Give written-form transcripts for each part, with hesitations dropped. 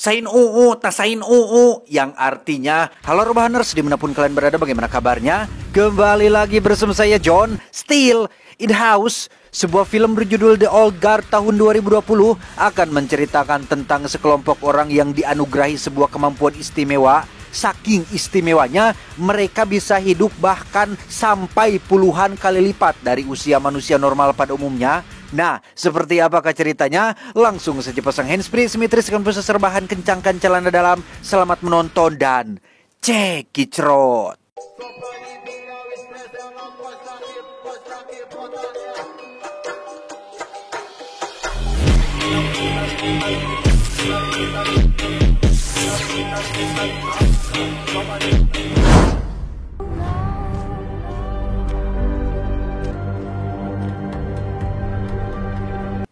Sain UU, tasain UU, yang artinya halo Robahaners dimanapun kalian berada, bagaimana kabarnya? Kembali lagi bersama saya John, still in the house. Sebuah film berjudul The Old Guard tahun 2020 akan menceritakan tentang sekelompok orang yang dianugerahi sebuah kemampuan istimewa. Saking istimewanya, mereka bisa hidup bahkan sampai puluhan kali lipat dari usia manusia normal pada umumnya. Nah, seperti apakah ceritanya? Langsung saja pasang handsfree, semitriskan proses serbahan, kencangkan celana dalam. Selamat menonton dan cekicrot.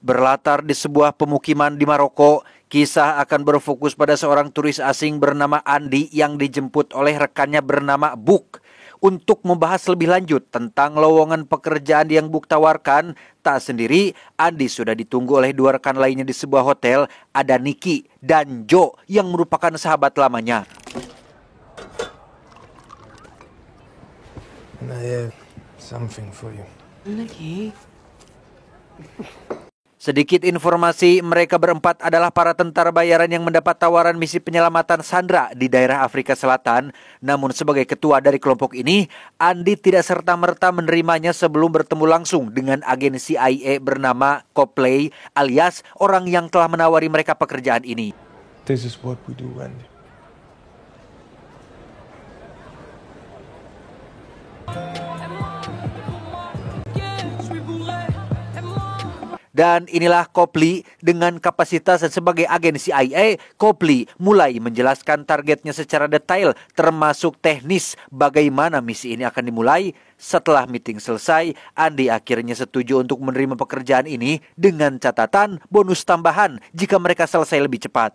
Berlatar di sebuah pemukiman di Maroko, kisah akan berfokus pada seorang turis asing bernama Andy yang dijemput oleh rekannya bernama Book. Untuk membahas lebih lanjut tentang lowongan pekerjaan yang Book tawarkan, tak sendiri, Andy sudah ditunggu oleh dua rekan lainnya di sebuah hotel, ada Nicky dan Joe yang merupakan sahabat lamanya. And I have something for you. Nicky. Sedikit informasi, mereka berempat adalah para tentara bayaran yang mendapat tawaran misi penyelamatan Sandra di daerah Afrika Selatan. Namun sebagai ketua dari kelompok ini, Andy tidak serta-merta menerimanya sebelum bertemu langsung dengan agen CIA bernama Copley, alias orang yang telah menawari mereka pekerjaan ini. This is what we do, Andy. Dan inilah Copley dengan kapasitas sebagai agen CIA. Copley mulai menjelaskan targetnya secara detail, termasuk teknis bagaimana misi ini akan dimulai. Setelah meeting selesai, Andy akhirnya setuju untuk menerima pekerjaan ini dengan catatan bonus tambahan jika mereka selesai lebih cepat.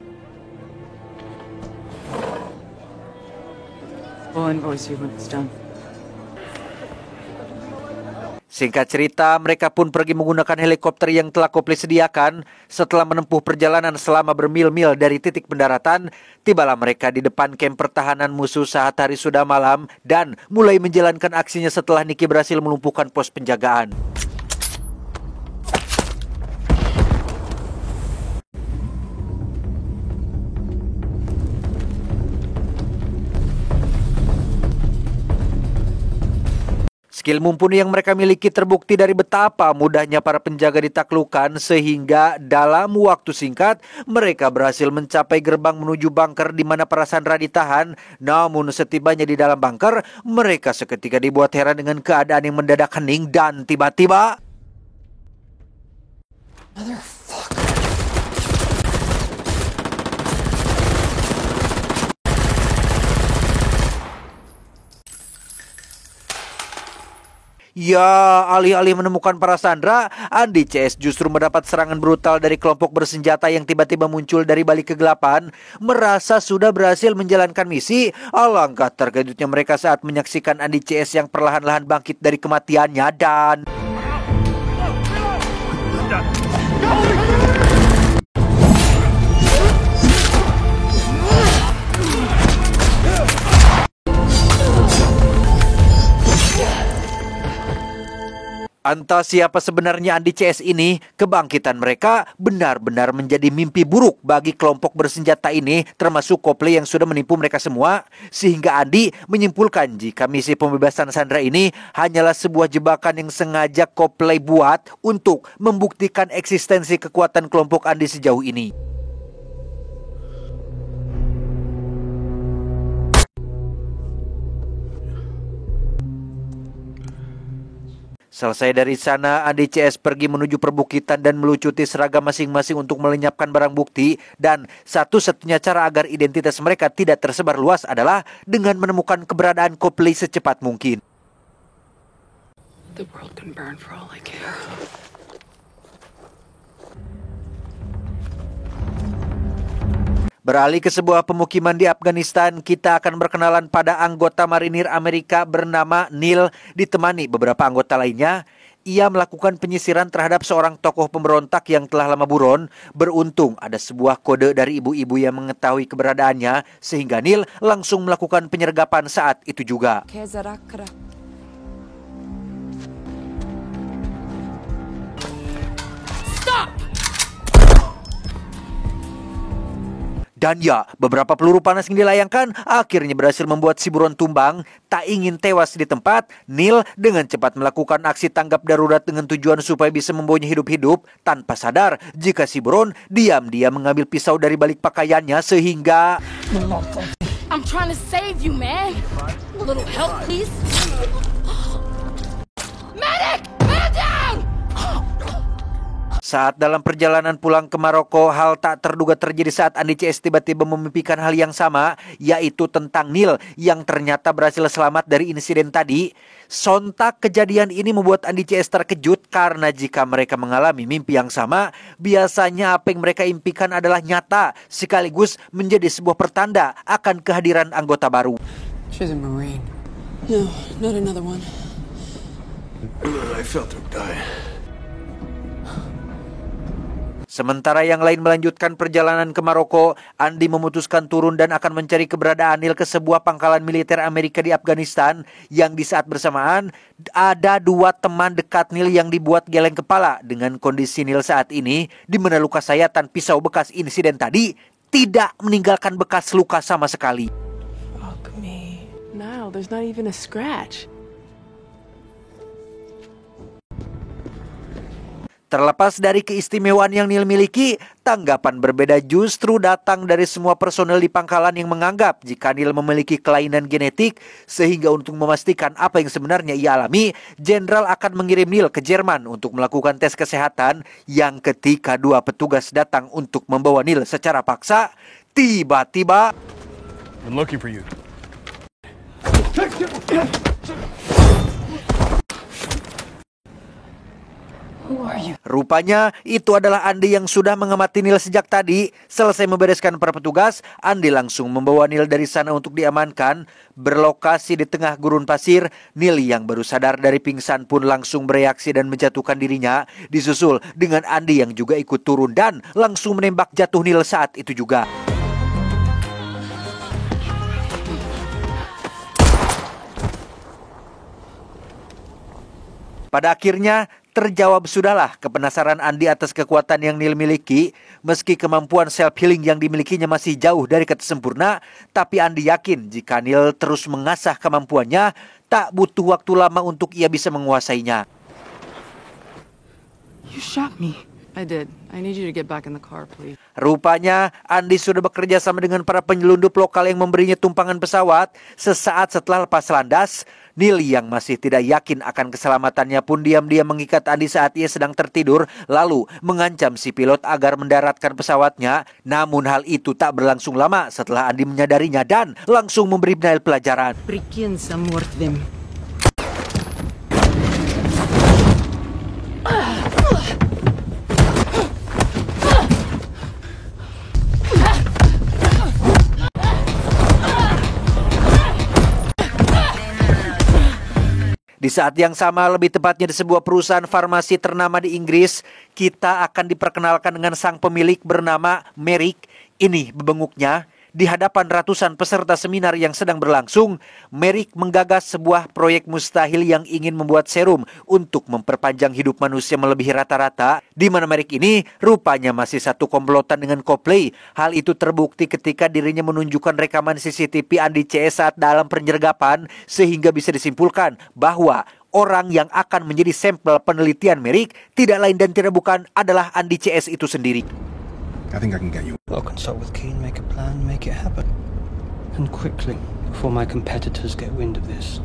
We'll invoice you when it's done. Singkat cerita, mereka pun pergi menggunakan helikopter yang telah Copley sediakan. Setelah menempuh perjalanan selama bermil-mil dari titik pendaratan, tibalah mereka di depan kamp pertahanan musuh saat hari sudah malam dan mulai menjalankan aksinya setelah Nicky berhasil melumpuhkan pos penjagaan. Skill mumpuni yang mereka miliki terbukti dari betapa mudahnya para penjaga ditaklukkan, sehingga dalam waktu singkat mereka berhasil mencapai gerbang menuju bunker di mana para sandera ditahan. Namun setibanya di dalam bunker, mereka seketika dibuat heran dengan keadaan yang mendadak hening dan tiba-tiba ya, alih-alih menemukan para sandera, Andy CS justru mendapat serangan brutal dari kelompok bersenjata yang tiba-tiba muncul dari balik kegelapan. Merasa sudah berhasil menjalankan misi, alangkah terkejutnya mereka saat menyaksikan Andy CS yang perlahan-lahan bangkit dari kematiannya dan entah siapa sebenarnya Andy CS ini, kebangkitan mereka benar-benar menjadi mimpi buruk bagi kelompok bersenjata ini, termasuk Copley yang sudah menipu mereka semua. Sehingga Andy menyimpulkan jika misi pembebasan Sandra ini hanyalah sebuah jebakan yang sengaja Copley buat untuk membuktikan eksistensi kekuatan kelompok Andy sejauh ini. Selesai dari sana, Andy CS pergi menuju perbukitan dan melucuti seragam masing-masing untuk melenyapkan barang bukti. Dan satu-satunya cara agar identitas mereka tidak tersebar luas adalah dengan menemukan keberadaan Copley secepat mungkin. The world can burn for all I care. Beralih ke sebuah pemukiman di Afghanistan, kita akan berkenalan pada anggota marinir Amerika bernama Neil ditemani beberapa anggota lainnya. ia melakukan penyisiran terhadap seorang tokoh pemberontak yang telah lama buron. Beruntung ada sebuah kode dari ibu-ibu yang mengetahui keberadaannya, sehingga Neil langsung melakukan penyergapan saat itu juga. Dan ya, beberapa peluru panas yang dilayangkan akhirnya berhasil membuat si buron tumbang. Tak ingin tewas di tempat, Neil dengan cepat melakukan aksi tanggap darurat dengan tujuan supaya bisa membawanya hidup-hidup, tanpa sadar jika si buron diam-diam mengambil pisau dari balik pakaiannya sehingga... I'm trying to save you, man. A little help, please. Medic! Man down! Saat dalam perjalanan pulang ke Maroko, hal tak terduga terjadi saat Andy CS tiba-tiba memimpikan hal yang sama, yaitu tentang Neil yang ternyata berhasil selamat dari insiden tadi. Sontak kejadian ini membuat Andy CS terkejut karena jika mereka mengalami mimpi yang sama, biasanya apa yang mereka impikan adalah nyata, sekaligus menjadi sebuah pertanda akan kehadiran anggota baru. She's a Marine. No, not another one. I felt her die. Sementara yang lain melanjutkan perjalanan ke Maroko, Andy memutuskan turun dan akan mencari keberadaan Neil ke sebuah pangkalan militer Amerika di Afghanistan, yang di saat bersamaan ada dua teman dekat Neil yang dibuat geleng kepala dengan kondisi Neil saat ini, di mana luka sayatan pisau bekas insiden tadi tidak meninggalkan bekas luka sama sekali. Fuck me. Niall, there's not even a scratch. Terlepas dari keistimewaan yang Neil miliki, tanggapan berbeda justru datang dari semua personel di pangkalan yang menganggap jika Neil memiliki kelainan genetik, sehingga untuk memastikan apa yang sebenarnya ia alami, Jenderal akan mengirim Neil ke Jerman untuk melakukan tes kesehatan, yang ketika dua petugas datang untuk membawa Neil secara paksa, tiba-tiba... I'm looking for you. Rupanya itu adalah Andy yang sudah mengamati Neil sejak tadi. Selesai membereskan para petugas, Andy langsung membawa Neil dari sana untuk diamankan. Berlokasi di tengah gurun pasir, Neil yang baru sadar dari pingsan pun langsung bereaksi dan menjatuhkan dirinya, disusul dengan Andy yang juga ikut turun dan langsung menembak jatuh Neil saat itu juga. Pada akhirnya terjawab sudahlah kepenasaran Andy atas kekuatan yang Neil miliki. Meski kemampuan self-healing yang dimilikinya masih jauh dari kata sempurna, tapi Andy yakin jika Neil terus mengasah kemampuannya, tak butuh waktu lama untuk ia bisa menguasainya. You shot me. I did. I need you to get back in the car, please. Rupanya Andy sudah bekerja sama dengan para penyelundup lokal yang memberinya tumpangan pesawat. Sesaat setelah lepas landas, Neil yang masih tidak yakin akan keselamatannya pun diam-diam mengikat Andy saat ia sedang tertidur, lalu mengancam si pilot agar mendaratkan pesawatnya. Namun hal itu tak berlangsung lama setelah Andy menyadarinya dan langsung memberi Neil pelajaran. Прикинь, саморт them. Di saat yang sama, lebih tepatnya di sebuah perusahaan farmasi ternama di Inggris, kita akan diperkenalkan dengan sang pemilik bernama Merrick. Ini bebenguknya. Di hadapan ratusan peserta seminar yang sedang berlangsung, Merrick menggagas sebuah proyek mustahil yang ingin membuat serum untuk memperpanjang hidup manusia melebihi rata-rata, di mana Merrick ini rupanya masih satu komplotan dengan Copley. Hal itu terbukti ketika dirinya menunjukkan rekaman CCTV Andy CS saat dalam penyergapan, sehingga bisa disimpulkan bahwa orang yang akan menjadi sampel penelitian Merrick tidak lain dan tidak bukan adalah Andy CS itu sendiri. I think I can get you. I'll consult with Keen, make a plan, make it happen. And quickly, before my competitors get wind of this.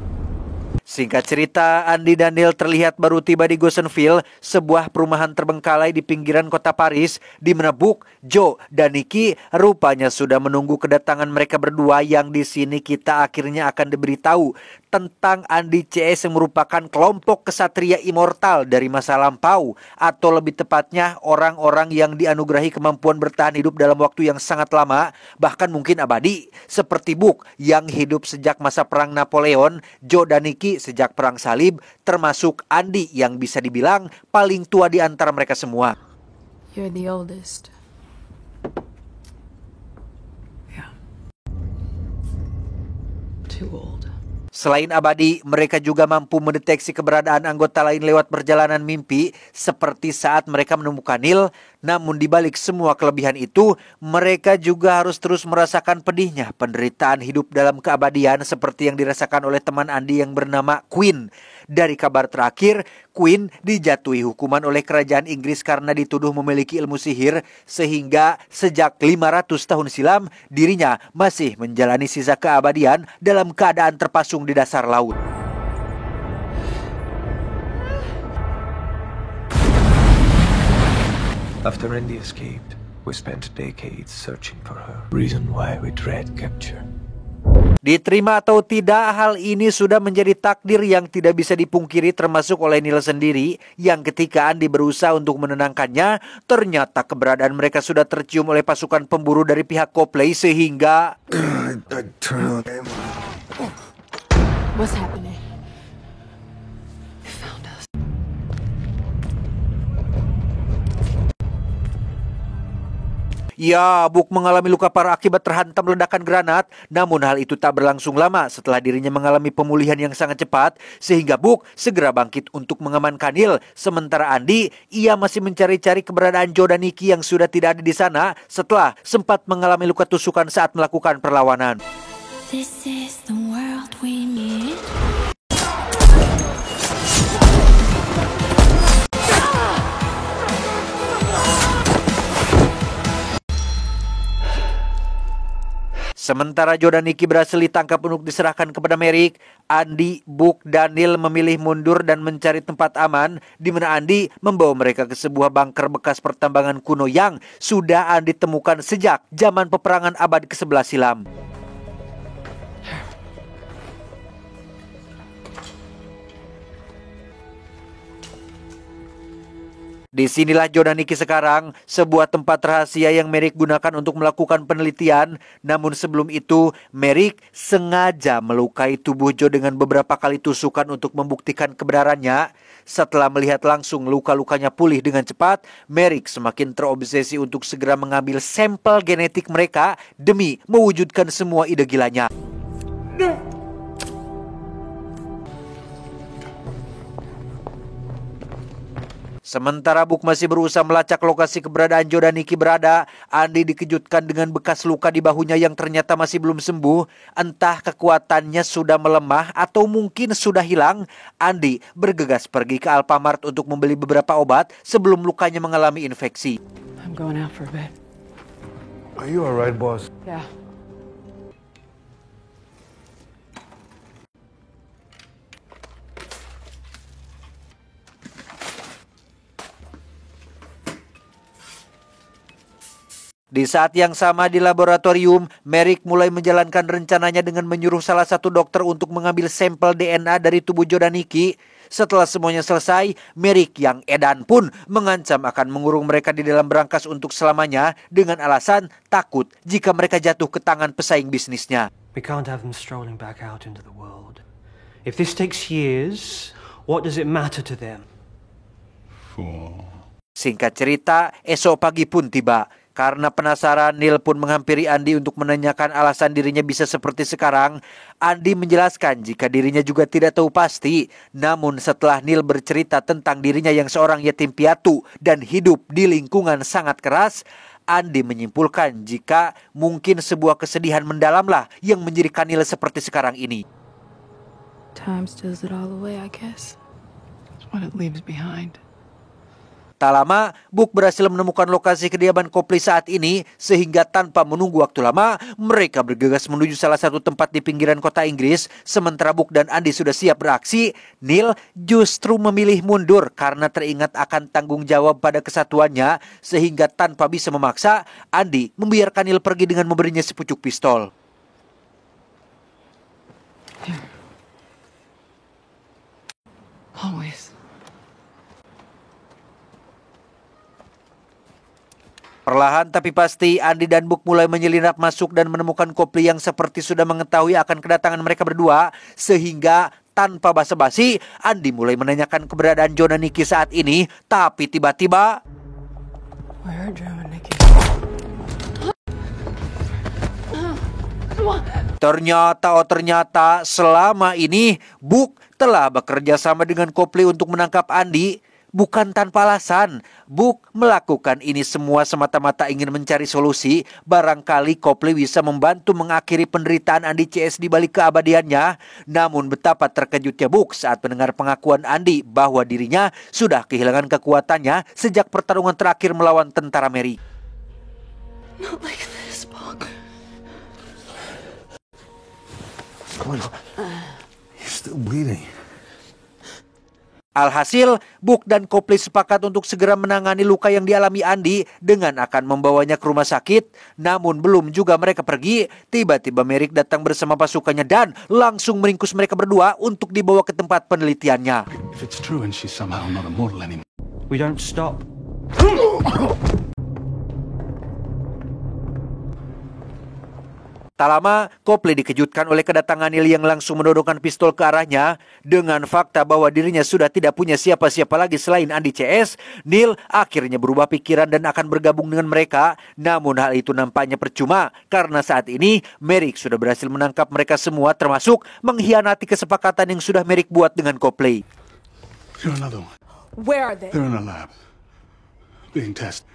Singkat cerita, Andy dan Neil terlihat baru tiba di Gossenville, sebuah perumahan terbengkalai di pinggiran kota Paris, di mana Book, Joe, dan Nikki rupanya sudah menunggu kedatangan mereka berdua, yang di sini kita akhirnya akan diberitahu tentang Andi CS yang merupakan kelompok kesatria immortal dari masa lampau, atau lebih tepatnya orang-orang yang dianugerahi kemampuan bertahan hidup dalam waktu yang sangat lama, bahkan mungkin abadi, seperti Book yang hidup sejak masa perang Napoleon, Joe dan Nikki sejak perang salib, termasuk Andi yang bisa dibilang paling tua di antara mereka semua. You're the oldest. Yeah. Too old. Selain abadi, mereka juga mampu mendeteksi keberadaan anggota lain lewat perjalanan mimpi, seperti saat mereka menemukan Neil. Namun dibalik semua kelebihan itu, mereka juga harus terus merasakan pedihnya penderitaan hidup dalam keabadian seperti yang dirasakan oleh teman Andi yang bernama Queen. Dari kabar terakhir, Queen dijatuhi hukuman oleh kerajaan Inggris karena dituduh memiliki ilmu sihir, sehingga sejak 500 tahun silam dirinya masih menjalani sisa keabadian dalam keadaan terpasung di dasar laut. After Andy escaped, we spent decades searching for her. Reason why we dread capture. Diterima atau tidak, hal ini sudah menjadi takdir yang tidak bisa dipungkiri, termasuk oleh Neil sendiri, yang ketika Andi berusaha untuk menenangkannya, ternyata keberadaan mereka sudah tercium oleh pasukan pemburu dari pihak Copley sehingga... What's happening? They found us. Ya, Book mengalami luka parah akibat terhantam ledakan granat. Namun hal itu tak berlangsung lama setelah dirinya mengalami pemulihan yang sangat cepat, sehingga Book segera bangkit untuk mengamankan Neil. Sementara Andi, ia masih mencari-cari keberadaan Joe dan Nikki yang sudah tidak ada di sana setelah sempat mengalami luka tusukan saat melakukan perlawanan. This is the world we made. Sementara Joe dan Nikki berhasil ditangkap untuk diserahkan kepada Merrick, Andi, Book, dan Neil memilih mundur dan mencari tempat aman, di mana Andi membawa mereka ke sebuah bunker bekas pertambangan kuno yang sudah Andi temukan sejak zaman peperangan abad ke-11 silam. Disinilah Joe dan Nikki sekarang, sebuah tempat rahasia yang Merrick gunakan untuk melakukan penelitian. Namun sebelum itu, Merrick sengaja melukai tubuh Joe dengan beberapa kali tusukan untuk membuktikan kebenarannya. Setelah melihat langsung luka-lukanya pulih dengan cepat, Merrick semakin terobsesi untuk segera mengambil sampel genetik mereka demi mewujudkan semua ide gilanya. Sementara Book masih berusaha melacak lokasi keberadaan Joe dan Nikki berada, Andi dikejutkan dengan bekas luka di bahunya yang ternyata masih belum sembuh. Entah kekuatannya sudah melemah atau mungkin sudah hilang, Andi bergegas pergi ke Alfamart untuk membeli beberapa obat sebelum lukanya mengalami infeksi. I'm going out for a bit. Are you alright, boss? Yeah. Di saat yang sama di laboratorium, Merrick mulai menjalankan rencananya dengan menyuruh salah satu dokter untuk mengambil sampel DNA dari tubuh Joe dan Nikki. Setelah semuanya selesai, Merrick yang edan pun mengancam akan mengurung mereka di dalam berangkas untuk selamanya dengan alasan takut jika mereka jatuh ke tangan pesaing bisnisnya. We can't have them strolling back out into the world. If this takes years, what does it matter to them? Singkat cerita, esok pagi pun tiba. Karena penasaran, Neil pun menghampiri Andi untuk menanyakan alasan dirinya bisa seperti sekarang. Andi menjelaskan jika dirinya juga tidak tahu pasti. Namun setelah Neil bercerita tentang dirinya yang seorang yatim piatu dan hidup di lingkungan sangat keras, Andi menyimpulkan jika mungkin sebuah kesedihan mendalamlah yang menjadikan Neil seperti sekarang ini. Time steals it all away, I guess. It's what it leaves behind. Tak lama, Book berhasil menemukan lokasi kediaman Copley saat ini, sehingga tanpa menunggu waktu lama, mereka bergegas menuju salah satu tempat di pinggiran kota Inggris. Sementara Book dan Andi sudah siap beraksi, Neil justru memilih mundur karena teringat akan tanggung jawab pada kesatuannya, sehingga tanpa bisa memaksa, Andi membiarkan Neil pergi dengan memberinya sepucuk pistol. Always. Perlahan tapi pasti, Andy dan Book mulai menyelinap masuk dan menemukan Copley yang seperti sudah mengetahui akan kedatangan mereka berdua. Sehingga tanpa basa-basi, Andy mulai menanyakan keberadaan John dan Nikki saat ini. Tapi tiba-tiba... Where are Joe and Nikki? Ternyata selama ini Book telah bekerja sama dengan Copley untuk menangkap Andy. Bukan tanpa alasan, Book melakukan ini semua semata-mata ingin mencari solusi. Barangkali Copley bisa membantu mengakhiri penderitaan Andy CS di balik keabadiannya. Namun betapa terkejutnya Book saat mendengar pengakuan Andy bahwa dirinya sudah kehilangan kekuatannya sejak pertarungan terakhir melawan tentara Merrick. Not like this, Book. What's going on? You're still bleeding. Alhasil, Book dan Copley sepakat untuk segera menangani luka yang dialami Andy dengan akan membawanya ke rumah sakit. Namun belum juga mereka pergi, tiba-tiba Merrick datang bersama pasukannya dan langsung meringkus mereka berdua untuk dibawa ke tempat penelitiannya. If it's true and she's somehow not immortal anymore. We don't stop. Tak lama, Copley dikejutkan oleh kedatangan Neil yang langsung menodongkan pistol ke arahnya. Dengan fakta bahwa dirinya sudah tidak punya siapa-siapa lagi selain Andy CS, Neil akhirnya berubah pikiran dan akan bergabung dengan mereka. Namun hal itu nampaknya percuma, karena saat ini Merrick sudah berhasil menangkap mereka semua, termasuk mengkhianati kesepakatan yang sudah Merrick buat dengan Copley. You're another one. Where are they? They're in a lab. Being tested.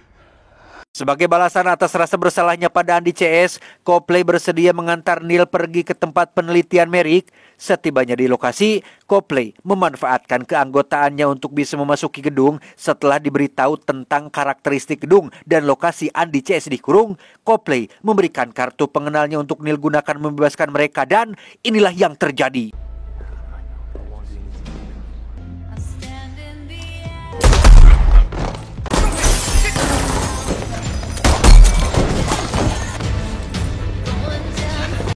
Sebagai balasan atas rasa bersalahnya pada Andy CS, Copley bersedia mengantar Neil pergi ke tempat penelitian Merrick. Setibanya di lokasi, Copley memanfaatkan keanggotaannya untuk bisa memasuki gedung. Setelah diberitahu tentang karakteristik gedung dan lokasi Andy CS dikurung, Copley memberikan kartu pengenalnya untuk Neil gunakan membebaskan mereka, dan inilah yang terjadi.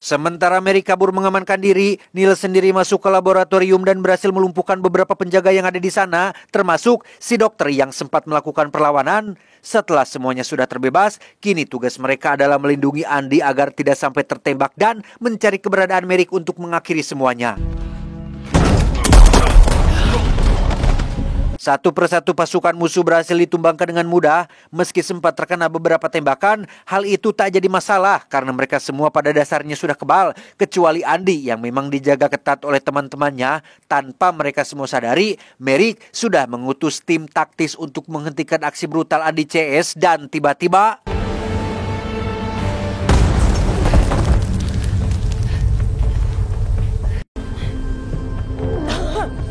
Sementara Merrick kabur mengamankan diri, Neil sendiri masuk ke laboratorium dan berhasil melumpuhkan beberapa penjaga yang ada di sana, termasuk si dokter yang sempat melakukan perlawanan. Setelah semuanya sudah terbebas, kini tugas mereka adalah melindungi Andy agar tidak sampai tertembak dan mencari keberadaan Merrick untuk mengakhiri semuanya. Satu persatu pasukan musuh berhasil ditumbangkan dengan mudah. Meski sempat terkena beberapa tembakan, hal itu tak jadi masalah karena mereka semua pada dasarnya sudah kebal, kecuali Andy yang memang dijaga ketat oleh teman-temannya. Tanpa mereka semua sadari, Merrick sudah mengutus tim taktis untuk menghentikan aksi brutal Andy CS, dan tiba-tiba...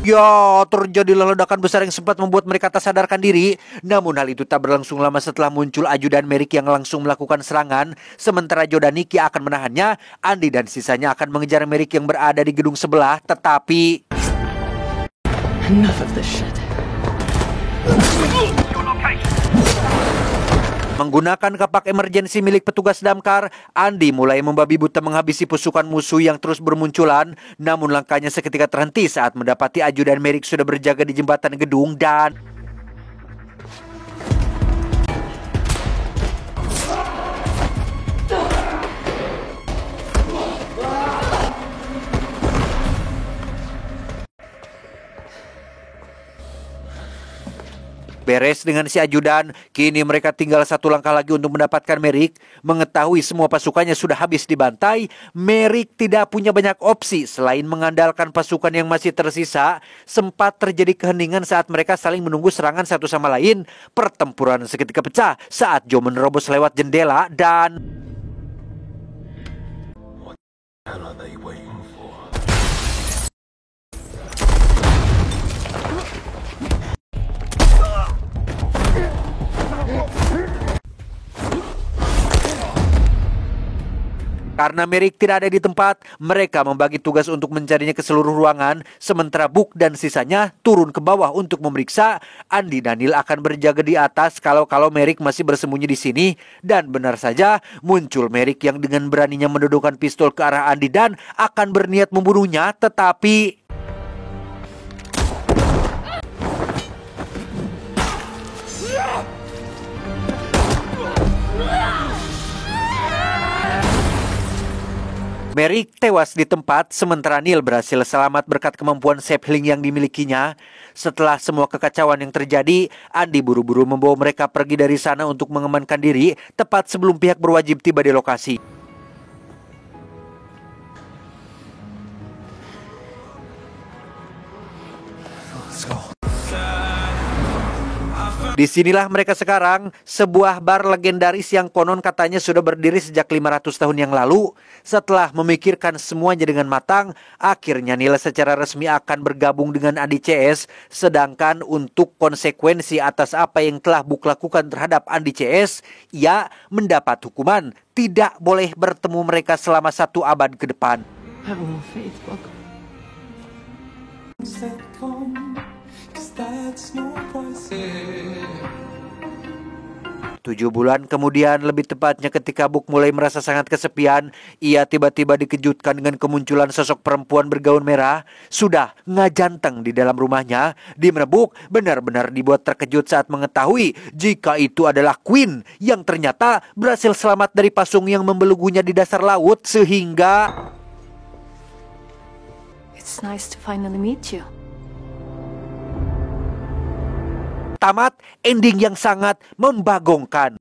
Ya, terjadilah ledakan besar yang sempat membuat mereka tak sadarkan diri. Namun hal itu tak berlangsung lama setelah muncul ajudan Merrick yang langsung melakukan serangan. Sementara Joe dan Nikki akan menahannya, Andy dan sisanya akan mengejar Merrick yang berada di gedung sebelah. Tetapi... Enough of this shit. Menggunakan kapak emergensi milik petugas damkar, Andy mulai membabi buta menghabisi pasukan musuh yang terus bermunculan. Namun langkahnya seketika terhenti saat mendapati ajudan Merrick sudah berjaga di jembatan gedung dan... Beres dengan si ajudan, kini mereka tinggal satu langkah lagi untuk mendapatkan Merrick. Mengetahui semua pasukannya sudah habis dibantai, Merrick tidak punya banyak opsi selain mengandalkan pasukan yang masih tersisa. Sempat terjadi keheningan saat mereka saling menunggu serangan satu sama lain. Pertempuran seketika pecah saat Joe menerobos lewat jendela dan... What are they waiting for? Karena Merrick tidak ada di tempat, mereka membagi tugas untuk mencarinya ke seluruh ruangan. Sementara Book dan sisanya turun ke bawah untuk memeriksa. Andy dan Neil akan berjaga di atas kalau Merrick masih bersembunyi di sini. Dan benar saja, muncul Merrick yang dengan beraninya menodongkan pistol ke arah Andy dan akan berniat membunuhnya. Tetapi... Merrick tewas di tempat, sementara Neil berhasil selamat berkat kemampuan sapling yang dimilikinya. Setelah semua kekacauan yang terjadi, Andy buru-buru membawa mereka pergi dari sana untuk mengamankan diri, tepat sebelum pihak berwajib tiba di lokasi. Disinilah mereka sekarang, sebuah bar legendaris yang konon katanya sudah berdiri sejak 500 tahun yang lalu. Setelah memikirkan semuanya dengan matang, akhirnya Neil secara resmi akan bergabung dengan Andy CS. Sedangkan untuk konsekuensi atas apa yang telah Book lakukan terhadap Andy CS, ia mendapat hukuman tidak boleh bertemu mereka selama 1 abad ke depan. Have more faith, Book. 7 bulan kemudian, lebih tepatnya ketika Book mulai merasa sangat kesepian, ia tiba-tiba dikejutkan dengan kemunculan sosok perempuan bergaun merah sudah ngajanteng di dalam rumahnya, di mana Book benar-benar dibuat terkejut saat mengetahui jika itu adalah Queen yang ternyata berhasil selamat dari pasung yang membelenggunya di dasar laut sehingga... It's nice to finally meet you. Tamat ending yang sangat membagongkan.